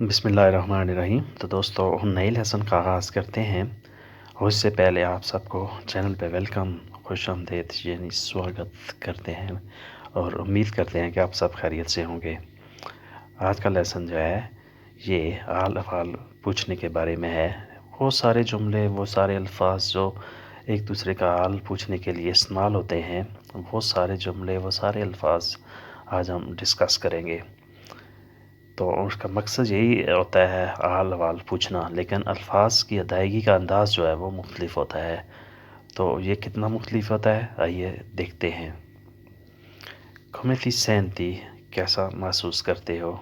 بسم اللہ الرحمن الرحیم۔ تو دوستو ہم نئے لیسن کا آغاز کرتے ہیں اور اس سے پہلے آپ سب کو چینل پہ ویلکم، خوش آمدید یعنی سواگت کرتے ہیں اور امید کرتے ہیں کہ آپ سب خیریت سے ہوں گے۔ آج کا لیسن جو ہے یہ حال افعال پوچھنے کے بارے میں ہے۔ وہ سارے جملے، وہ سارے الفاظ جو ایک دوسرے کا حال پوچھنے کے لیے استعمال ہوتے ہیں، وہ سارے جملے، وہ سارے الفاظ آج ہم ڈسکس کریں گے۔ تو اس کا مقصد یہی ہوتا ہے حال احوال پوچھنا، لیکن الفاظ کی ادائیگی کا انداز جو ہے وہ مختلف ہوتا ہے۔ تو یہ کتنا مختلف ہوتا ہے آئیے دیکھتے ہیں۔ come ti senti کیسا محسوس کرتے ہو؟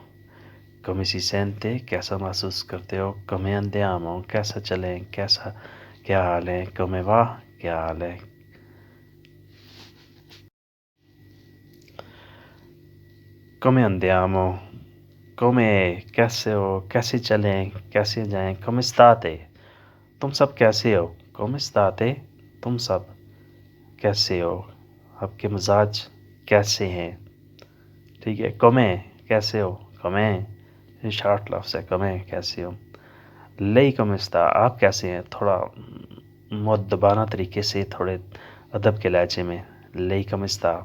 come si sente کیسا محسوس کرتے ہو؟ come andiamo کیسا چلیں، کیا حال ہے؟ come va کیا حال ہے؟ come andiamo come کیسے ہو، کیسے چلیں، کیسے جائیں؟ come state تم سب کیسے ہو؟ come state تم سب کیسے ہو؟ آپ کے مزاج کیسے ہیں؟ ٹھیک ہے، come کیسے ہو؟ come یہ شارٹ لفظ ہے، come کیسے ہو؟ lei come sta آپ کیسے ہیں؟ تھوڑا مؤدبانہ طریقے سے، تھوڑے ادب کے لہجے میں lei come sta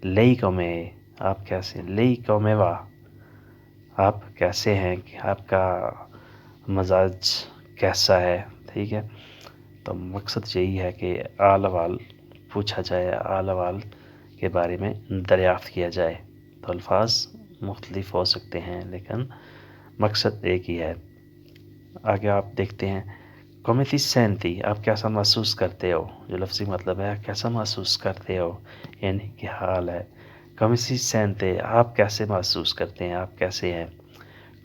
lei come آپ کیسے ہیں؟ lei come va آپ کیسے ہیں، آپ کا مزاج کیسا ہے؟ ٹھیک ہے، تو مقصد یہی ہے کہ حال احوال پوچھا جائے، حال احوال کے بارے میں دریافت کیا جائے۔ تو الفاظ مختلف ہو سکتے ہیں لیکن مقصد ایک ہی ہے۔ آگے آپ دیکھتے ہیں come ti senti آپ کیسا محسوس کرتے ہو؟ جو لفظی مطلب ہے کیسا محسوس کرتے ہو، یعنی کیا حال ہے۔ come si sente آپ کیسے محسوس کرتے ہیں، آپ کیسے ہیں۔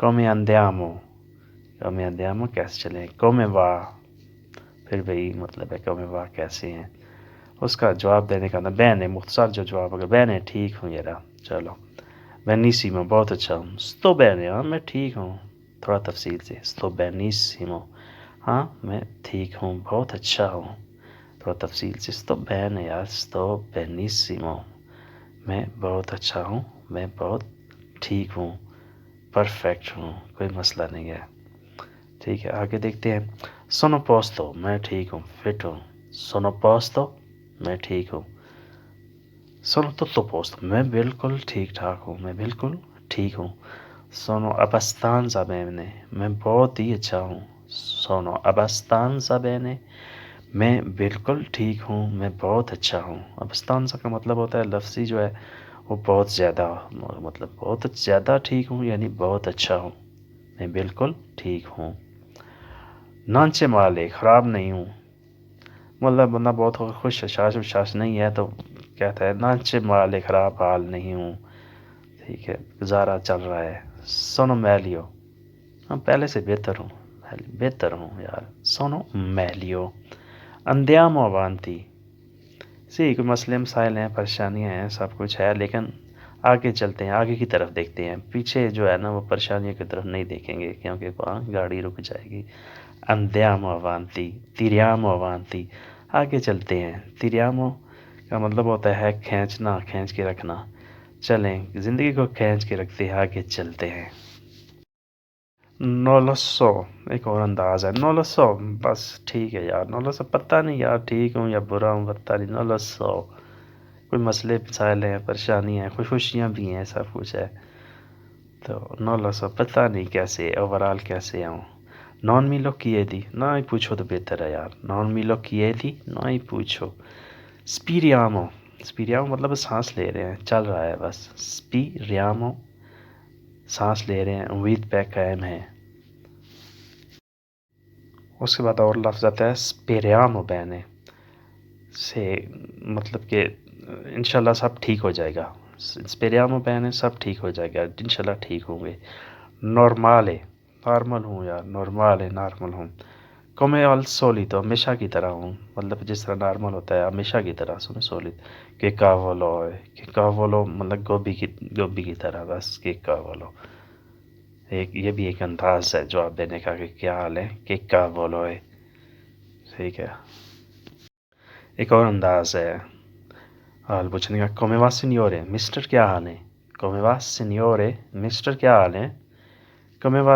come andiamo کیسے چلیں۔ come va پھر وہی مطلب ہے come va کیسے ہیں۔ اس کا جواب دینے کا نا bene مختصر جو جواب ہوگا bene ٹھیک ہوں یارا، چلو benissimo بہت اچھا ہوں، sto bene ہاں میں ٹھیک ہوں، تھوڑا تفصیل سے sto benissimo ہاں میں ٹھیک ہوں، بہت اچھا ہوں، تھوڑا تفصیل سے sto bene یار sto benissimo میں بہت اچھا ہوں، میں بہت ٹھیک ہوں، پرفیکٹ ہوں، کوئی مسئلہ نہیں ہے۔ ٹھیک ہے، آگے دیکھتے ہیں sono posto میں ٹھیک ہوں، فٹ ہوں، sono posto میں ٹھیک ہوں، sono tutto posto میں بالکل ٹھیک ٹھاک ہوں، میں بالکل ٹھیک ہوں، sono abbastanza bene میں بہت ہی اچھا ہوں، sono abbastanza bene میں بالکل ٹھیک ہوں، میں بہت اچھا ہوں۔ abbastanza کا مطلب ہوتا ہے لفظی جو ہے وہ بہت زیادہ، مطلب بہت زیادہ ٹھیک ہوں یعنی بہت اچھا ہوں، میں بالکل ٹھیک ہوں۔ non c'è male خراب نہیں ہوں، مطلب بندہ بہت خوش شاش نہیں ہے تو کہتا ہے non c'è male خراب حال نہیں ہوں، ٹھیک ہے، گزارا چل رہا ہے۔ sono meglio ہاں پہلے سے بہتر ہوں، بہتر ہوں یار، sono meglio۔ andiamo avanti کوئی مسئلے مسائل ہیں، پریشانیاں ہیں، سب کچھ ہے، لیکن آگے چلتے ہیں، آگے کی طرف دیکھتے ہیں، پیچھے جو ہے نا وہ پریشانیوں کی طرف نہیں دیکھیں گے کیونکہ وہاں گاڑی رک جائے گی۔ andiamo avanti tiriamo avanti آگے چلتے ہیں۔ tiriamo کا مطلب ہوتا ہے کھینچنا، کھینچ کے رکھنا، چلیں زندگی کو کھینچ کے رکھتے ہیں، آگے چلتے ہیں۔ non lo so ایک اور انداز ہے، non lo so بس ٹھیک ہے یار، non lo so پتہ نہیں یار ٹھیک ہوں یا برا ہوں، پتہ نہیں، non lo so کوئی مسئلے مسائل ہیں، پریشانی ہیں، خوشیاں بھی ہیں، سب کچھ ہے، تو non lo so پتہ نہیں کیسے اوورال کیسے ہوں۔ non mi lo chiedi نہ ہی پوچھو تو بہتر ہے یار، non mi lo chiedi نہ ہی پوچھو۔ speriamo speriamo مطلب سانس لے رہے ہیں، چل رہا ہے بس، speriamo سانس لے رہے ہیں، امید پہ قائم ہے۔ اس کے بعد اور لفظ آتا ہے speriamo bene سے مطلب کہ انشاءاللہ سب ٹھیک ہو جائے گا، speriamo bene سب ٹھیک ہو جائے گا، انشاءاللہ ٹھیک ہوں گے۔ normale نارمل ہوں یار، normale نارمل ہوں۔ come al solito ہمیشہ کی طرح ہوں، مطلب جس طرح نارمل ہوتا ہے ہمیشہ کی طرح، come solito che cavolo ہے، che cavolo مطلب گوبھی کی طرح، بس che cavolo ایک یہ بھی ایک انداز ہے جواب دینے کا کہ کیا حال ہے، کہ cavolo ہے، ٹھیک ہے۔ ایک اور انداز ہے حال پوچھنے کا come va signore مسٹر کیا حال ہے، come va signore مسٹر کیا حال ہے۔ come va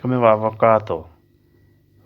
come va avvocato,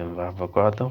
come va avvocato,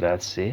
grazie,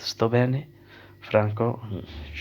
sto bene Franco,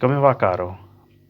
come va caro,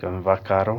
come va caro,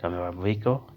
come va amico,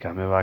come va